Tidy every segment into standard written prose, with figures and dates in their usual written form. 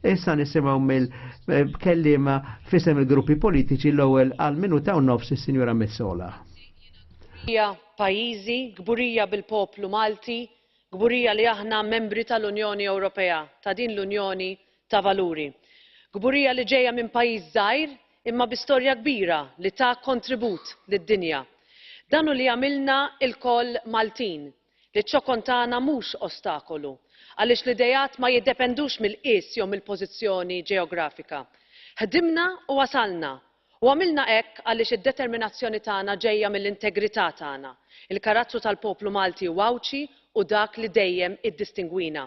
Issa nisimgħu mill-kellima fisem il-gruppi politiċi l-ewwel għal minuta u nofs is-Sinjura Messola. Pajjiżi, gburija bil-poplu Malti, gburija li aħna membri tal-Unjoni Ewropea, ta' din l-Unjoni ta' valuri. Gburija li ġejja minn pajjiż żgħir imma bi storja kbira li ta' kontribut lid-dinja. Dan hu li għamilna l-koll Maltin, li ċ-ċokon tagħna mhux ostakolu, għaliex l-idejat ma jiddependux mill-qies jew mill-pożizzjoni ġeografika. Ħdimna u wasalna. U għamilna hekk għaliex id-determinazzjoni tagħna ġejja mill-integrità tagħna. Il-karattru tal-poplu Malti huwa għawċi u dak li dejjem iddistingwina.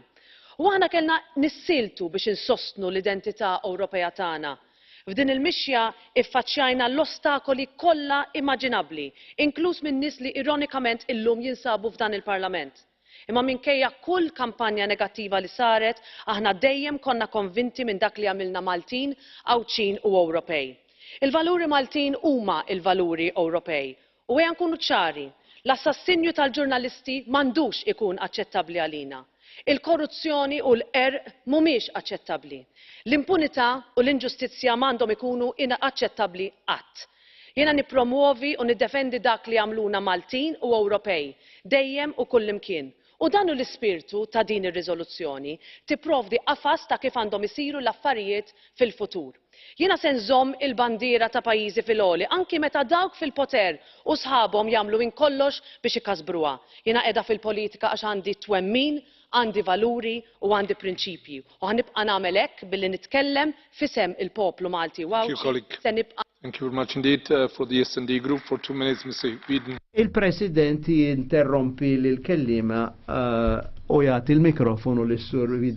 U aħna kellna nissiltu biex insostnu l-identità Ewropea tagħna. F'din il-mixja iffaċċjajna l-ostakoli kollha immaġinabbli, inkluż minn nies li ironikament illum jinsabu f'dan il-Parlament. Imma minkejja kull kampanja negattiva li saret, aħna dejjem konna konvinti minn dak li għamilna Maltin, għawċin u Ewropej. Il-valuri Maltin huma il-valuri Ewropej. U għan nkunu ċari, l-assassinju tal-ġurnalisti m'għandux ikun aċċettabbli għalina. Il-korruzzjoni u l-qerq mhumiex aċċettabbli. L-impunità u l-inġustizzja m'għandhom ikunu inaċċettabbli qatt. Jiena nippromuovi u niddefendi dak li għamluna Maltin u Ewropej, dejjem u kullimkien. U dan hu l-ispirtu ta' din ir-riżoluzzjoni tipprovdi qafas ta' kif għandhom isiru l-affarijiet fil-futur. Jiena se nżomm il-bandiera ta' pajjiżi fil-għoli, anki meta dawk fil-poter u sħabhom jagħmlu minn kollox biex ikasbruha. Jiena qiegħda fil-politika għax għandi twemmin, għandi valuri u għandi prinċipji. U ħanibqa' nagħmel hekk billi nitkellem fisem il-poplu Malti u se nibqa' Thank you very much indeed for the S&D group for 2 minutes, Mr. Whedon. Il-President jinterrompi l-kellima u jagħti il-mikrofonu lis-Sur Whedon.